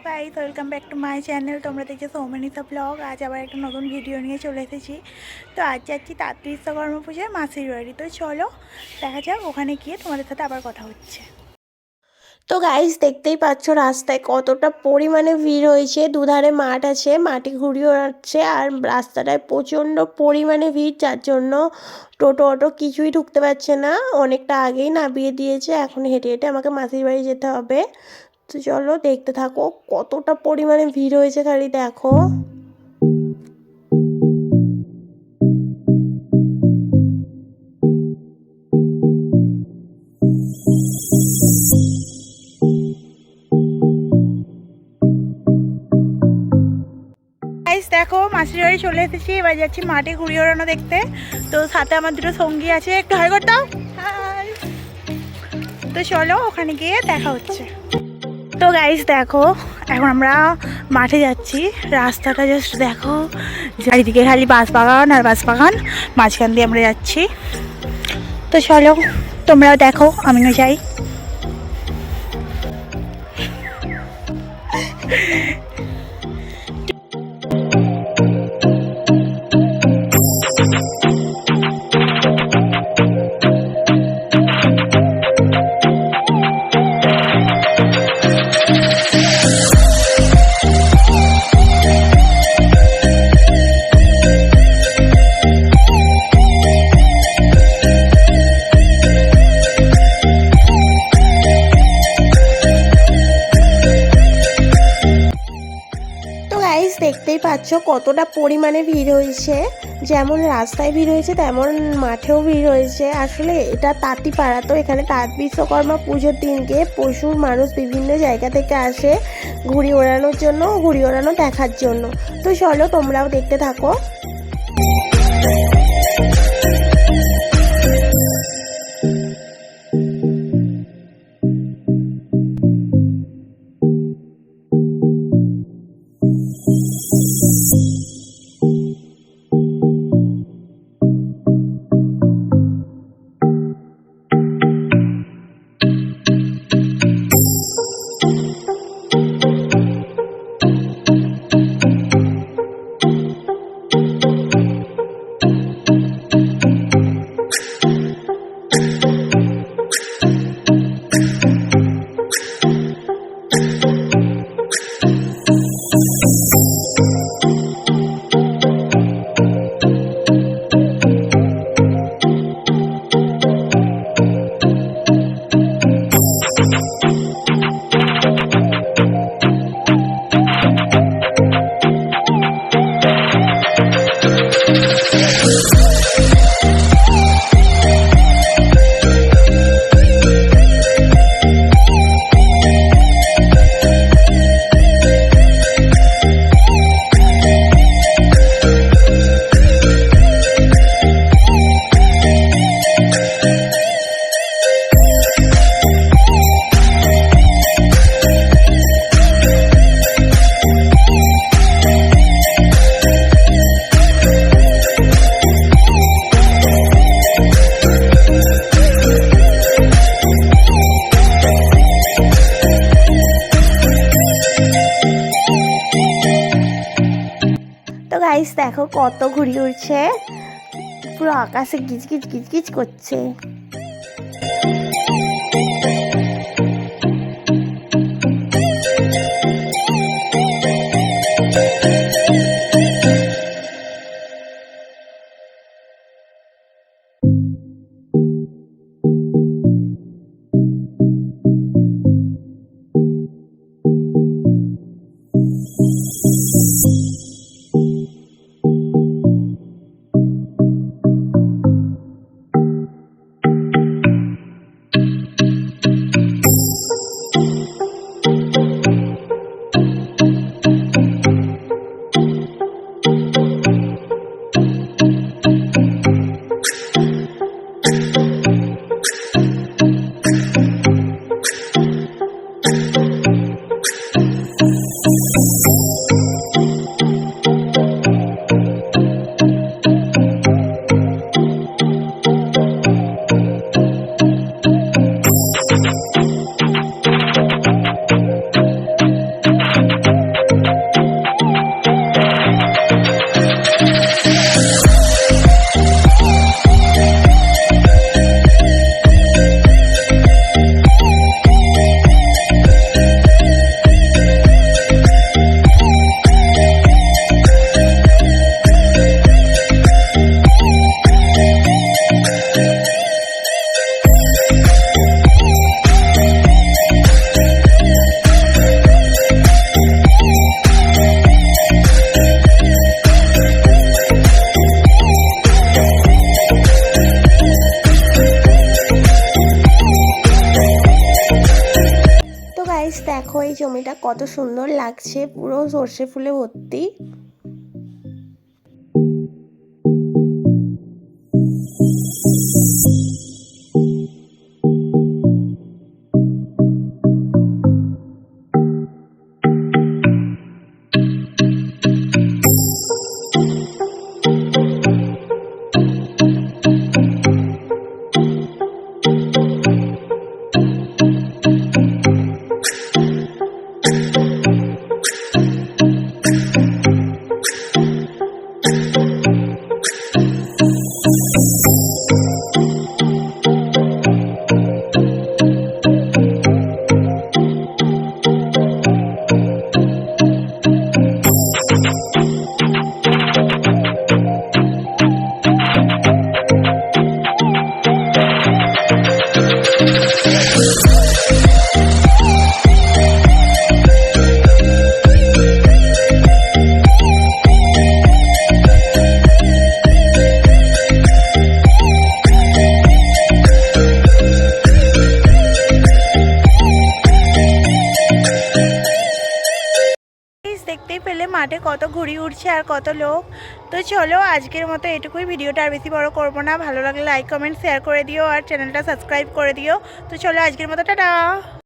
Guys, welcome back to my channel. তোমরা দেখছো সৌমেনিতা blog. আজ আবার একটা নতুন ভিডিও নিয়ে চলে এসেছি। তো আজ যাচ্ছি তাঁতি বিশ্বকর্মা পূজায় মাসির বাড়ি। তো চলো দেখা যাক, ওখানে গিয়ে তোমাদের সাথে আবার কথা হচ্ছে। তো গাইস, দেখতেই পাচ্ছ রাস্তায় কতটা পরিমাণে ভিড় হয়েছে। দুধারে মাঠ আছে, মাটি ঘুরিয়ে ওড়াচ্ছে, আর রাস্তাটায় প্রচণ্ড পরিমাণে ভিড়, যার জন্য টোটো অটো কিছুই ঢুকতে পারছে না। অনেকটা আগেই নামিয়ে দিয়েছে, এখন হেঁটে হেঁটে আমাকে মাসির বাড়ি যেতে হবে। তো চলো দেখতে থাকো কতটা পরিমাণে ভিড় হয়েছে, খালি দেখো। গাইস দেখো, মাসির বাড়ি চলে এসেছি। এবার যাচ্ছি মাঠে ঘুরিয়ে ওড়ানো দেখতে। তো সাথে আমার দুটো সঙ্গী আছে, একটু হাই কর দাও। হাই। তো চলো ওখানে গিয়ে দেখা হচ্ছে। তো গাইস দেখো, এখন আমরা মাঠে যাচ্ছি। রাস্তাটা জাস্ট দেখো, চারিদিকে খালি বাঁশ বাগান আর বাঁশ বাগান, মাঝখান দিয়ে আমরা যাচ্ছি। তো চলো তোমরাও দেখো, আমিও যাই। তো গাইস, দেখতেই পাচ্ছ কতটা পরিমাণে ভিড় হয়েছে। যেমন রাস্তায় ভিড় হয়েছে, তেমন মাঠেও ভিড় হয়েছে। আসলে এটা তাঁতিপাড়া, তো এখানে তাঁত বিশ্বকর্মা পুজোর দিনকে প্রচুর মানুষ বিভিন্ন জায়গা থেকে আসে ঘুড়ি ওড়ানোর জন্য, ঘুড়ি ওড়ানো দেখার জন্য। তো চলো তোমরাও দেখতে থাকো। তো গাইস দেখো কত ঘুড়ি উড়ছে, পুরো আকাশে গিজগিজ গিজগিজ করছে। কত সুন্দর লাগছে, পুরো সর্ষে ফুলে ভর্তি। দেখতেই পেলে মাঠে কত ঘুড়ি উঠছে আর কত লোক। তো চলো আজকের মতো এটুকুই, ভিডিওটা আর বেশি বড় করব না। ভালো লাগলে লাইক কমেন্ট শেয়ার করে দিও আর চ্যানেলটা সাবস্ক্রাইব করে দিও। তো চলো আজকের মতো টাটা।